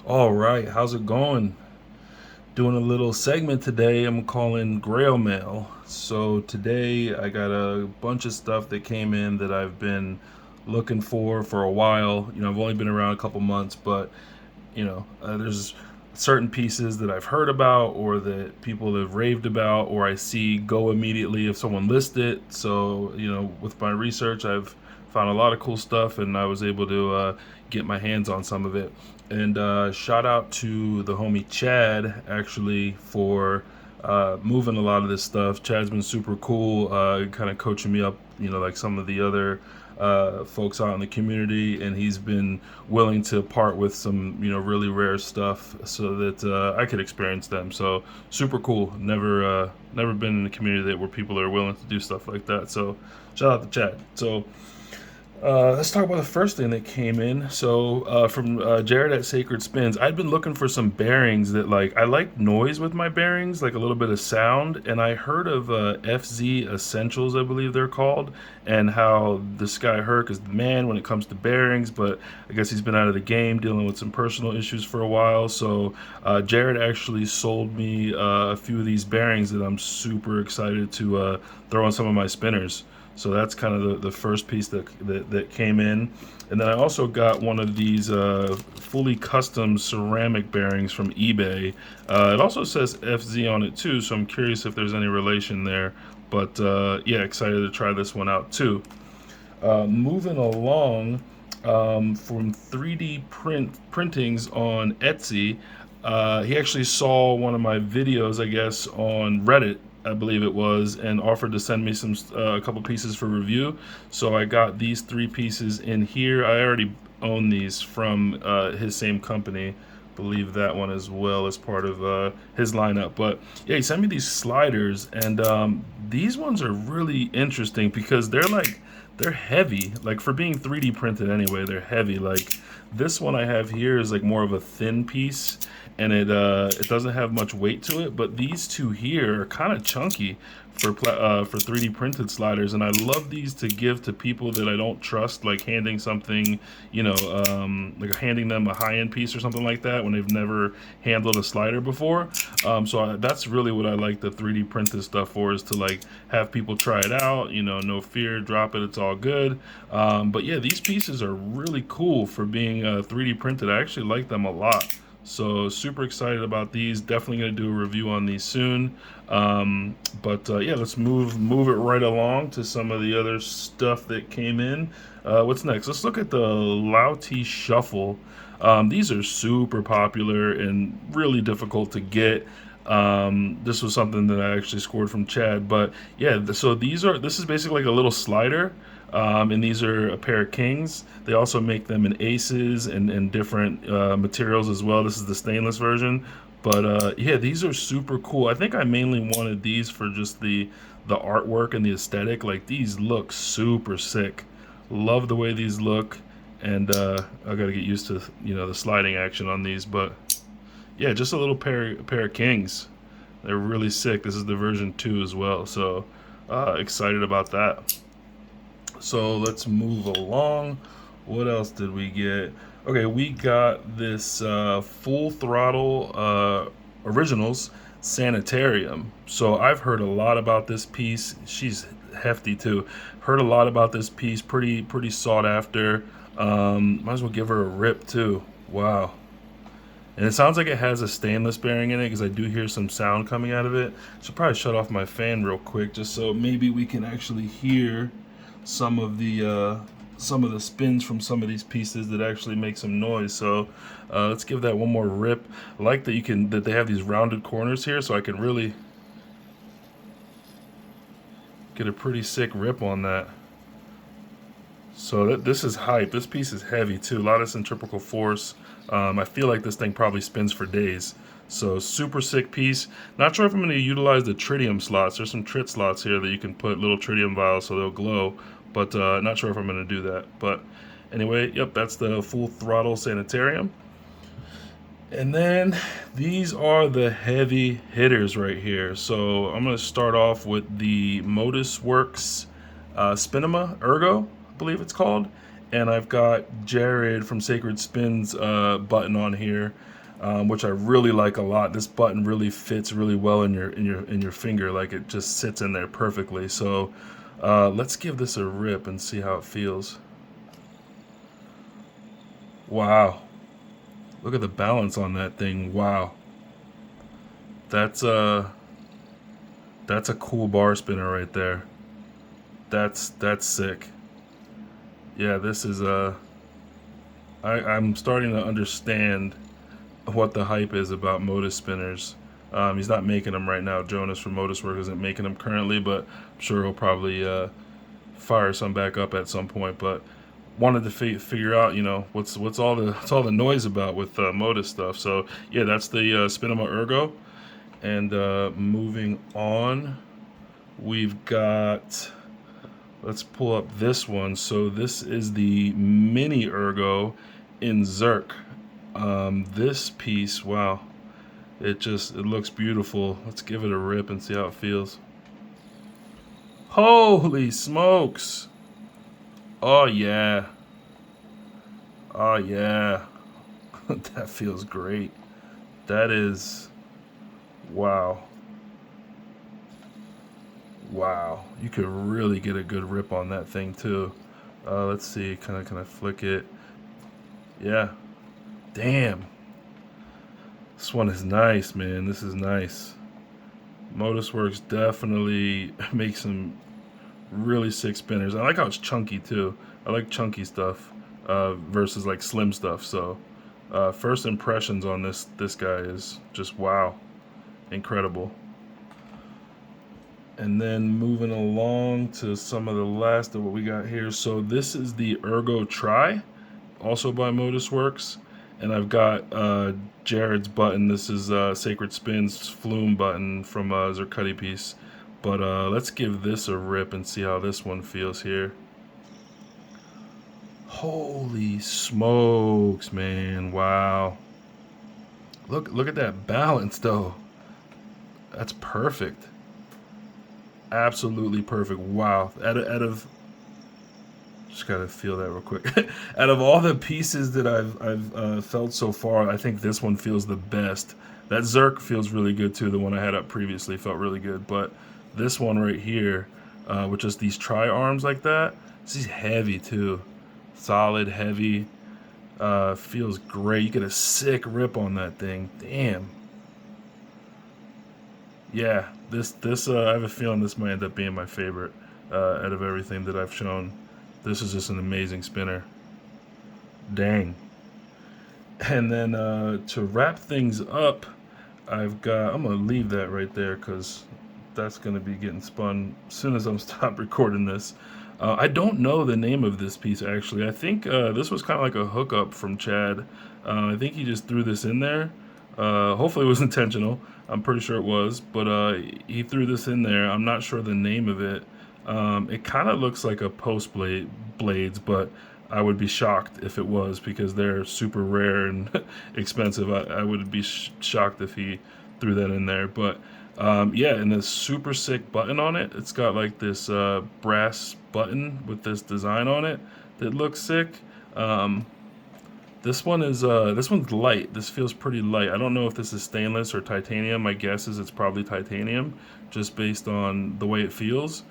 All right, how's it going? Doing a little segment today I'm calling Grail Mail. So today I got a bunch of stuff that came in that I've been looking for a while. I've only been around a couple months, but there's certain pieces that I've heard about or that people have raved about or I see go immediately if someone lists it. So, with my research, I've found a lot of cool stuff and I was able to get my hands on some of it. And shout out to the homie Chad actually for moving a lot of this stuff. Chad's been super cool, kind of coaching me up, like some of the other folks out in the community, and he's been willing to part with some, really rare stuff so that I could experience them. So super cool. Never been in a community where people are willing to do stuff like that. So shout out to Chad. So let's talk about the first thing that came in. So from Jared at Sacred Spins, I'd been looking for some bearings that I like noise with my bearings, like a little bit of sound. And I heard of FZ Essentials, I believe they're called, and how this guy Herc is the man when it comes to bearings. But I guess he's been out of the game, dealing with some personal issues for a while. So Jared actually sold me a few of these bearings that I'm super excited to throw on some of my spinners. So that's kind of the first piece that came in. And then I also got one of these fully custom ceramic bearings from eBay. It also says FZ on it too, so I'm curious if there's any relation there. But yeah, excited to try this one out too. Moving along, from 3D printings on Etsy. He actually saw one of my videos, I guess, on Reddit, I believe it was, and offered to send me a couple pieces for review. So I got these three pieces in here. I already own these from his same company. Believe that one as well as part of his lineup. But yeah, he sent me these sliders, and these ones are really interesting because they're heavy. Like for being 3D printed anyway, they're heavy. Like this one I have here is like more of a thin piece, and it doesn't have much weight to it. But these two here are kind of chunky for 3D printed sliders, and I love these to give to people that I don't trust, like handing something, like handing them a high-end piece or something like that when they've never handled a slider before. That's really what I like the 3D printed stuff for, is to like have people try it out. No fear, drop it, it's all good. But yeah, these pieces are really cool for being 3D printed. I actually like them a lot. So super excited about these. Definitely going to do a review on these soon. But yeah, let's move it right along to some of the other stuff that came in. What's next? Let's look at the Lautie Shuffle. These are super popular and really difficult to get. This was something that I actually scored from Chad. But yeah, so this is basically like a little slider. And these are a pair of kings. They also make them in aces and different materials as well. This is the stainless version. But yeah, these are super cool. I think I mainly wanted these for just the artwork and the aesthetic. Like these look super sick. Love the way these look. And I got to get used to the sliding action on these. But yeah, just a little pair of kings. They're really sick. This is the version 2 as well. So excited about that. So let's move along. What else did we get? Okay, we got this full throttle originals Sanitarium. So I've heard a lot about this piece. She's hefty too. Heard a lot about this piece. Pretty sought after. Might as well give her a rip too. Wow. And it sounds like it has a stainless bearing in it because I do hear some sound coming out of it. Should probably shut off my fan real quick just so maybe we can actually hear some of the spins from some of these pieces that actually make some noise. So let's give that one more rip. I like that they have these rounded corners here, so I can really get a pretty sick rip on that. So this is hype. This piece is heavy too. A lot of centripetal force. I feel like this thing probably spins for days. So super sick piece. Not sure if I'm going to utilize the tritium slots. There's some trit slots here that you can put little tritium vials so they'll glow. But not sure if I'm going to do that. But anyway, yep, that's the full throttle Sanitarium. And then these are the heavy hitters right here. So I'm going to start off with the Modusworks Spinema Ergo, I believe it's called. and I've got Jared from Sacred Spins button on here, which I really like a lot. This button really fits really well in your finger, like it just sits in there perfectly. So let's give this a rip and see how it feels. Wow, look at the balance on that thing. Wow, that's a cool bar spinner right there. That's sick. Yeah, this is I'm starting to understand what the hype is about Modus spinners. He's not making them right now. Jonas from Modusworks isn't making them currently, but I'm sure he'll probably fire some back up at some point. But wanted to figure out, you know, what's all the noise about with Modus stuff. So yeah, that's the Spinema Ergo. And moving on, we've got. Let's pull up this one. So this is the mini Ergo in Zerk. This piece, wow, it looks beautiful. Let's give it a rip and see how it feels. Holy smokes! Oh yeah, oh yeah, that feels great. That is, wow, wow. You could really get a good rip on that thing too. Let's see, can I flick it? Yeah, damn. This one is nice, man. This is nice. Modusworks definitely makes some really sick spinners. I like how it's chunky too. I like chunky stuff versus like slim stuff. So first impressions on this guy is just wow, incredible. And then moving along to some of the last of what we got here. So this is the Ergo Tri, also by Modusworks. And I've got Jared's button. This is Sacred Spins Flume button from Zercutti piece. But let's give this a rip and see how this one feels here. Holy smokes, man. Wow. Look at that balance, though. That's perfect. Absolutely perfect. Wow. Out of just gotta feel that real quick. Out of all the pieces that I've felt so far, I think this one feels the best. That Zerk feels really good too. The one I had up previously felt really good, but this one right here, with just these tri arms like that, this is heavy too. Solid, heavy. Feels great. You get a sick rip on that thing. Damn. Yeah, this I have a feeling this might end up being my favorite out of everything that I've shown. This is just an amazing spinner. Dang. And then to wrap things up, I'm gonna leave that right there because that's gonna be getting spun as soon as I'm stop recording this. I don't know the name of this piece actually. I think this was kind of like a hookup from Chad. I think he just threw this in there. Hopefully it was intentional. I'm pretty sure it was, but he threw this in there. I'm not sure the name of it. It kind of looks like a post blades, but I would be shocked if it was because they're super rare and expensive. I would be shocked if he threw that in there. But yeah, and this super sick button on it. It's got like this brass button with this design on it that looks sick. This one's light. This feels pretty light. I don't know if this is stainless or titanium. My guess is it's probably titanium, just based on the way it feels.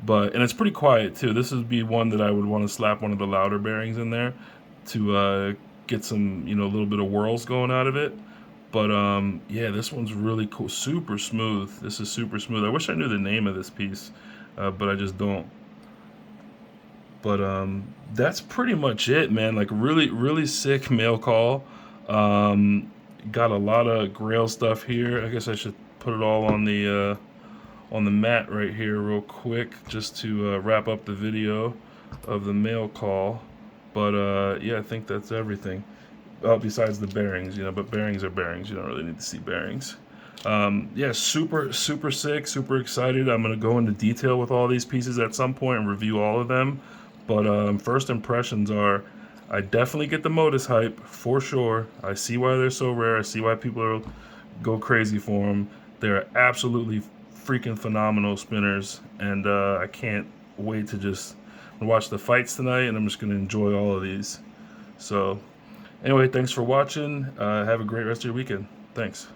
And it's pretty quiet too. This would be one that I would want to slap one of the louder bearings in there to get some, a little bit of whirls going out of it. But yeah, this one's really cool. Super smooth. This is super smooth. I wish I knew the name of this piece, but I just don't. But that's pretty much it, man. Like really sick mail call. Got a lot of Grail stuff here. I guess I should put it all on the mat right here real quick just to wrap up the video of the mail call. But yeah, I think that's everything. Besides the bearings, but bearings are bearings. You don't really need to see bearings. Yeah, super sick, super excited. I'm going to go into detail with all these pieces at some point and review all of them. But first impressions are, I definitely get the Modus hype, for sure. I see why they're so rare. I see why people go crazy for them. They're absolutely freaking phenomenal spinners. And I can't wait to just, to watch the fights tonight, and I'm just going to enjoy all of these. So anyway, thanks for watching. Have a great rest of your weekend. Thanks.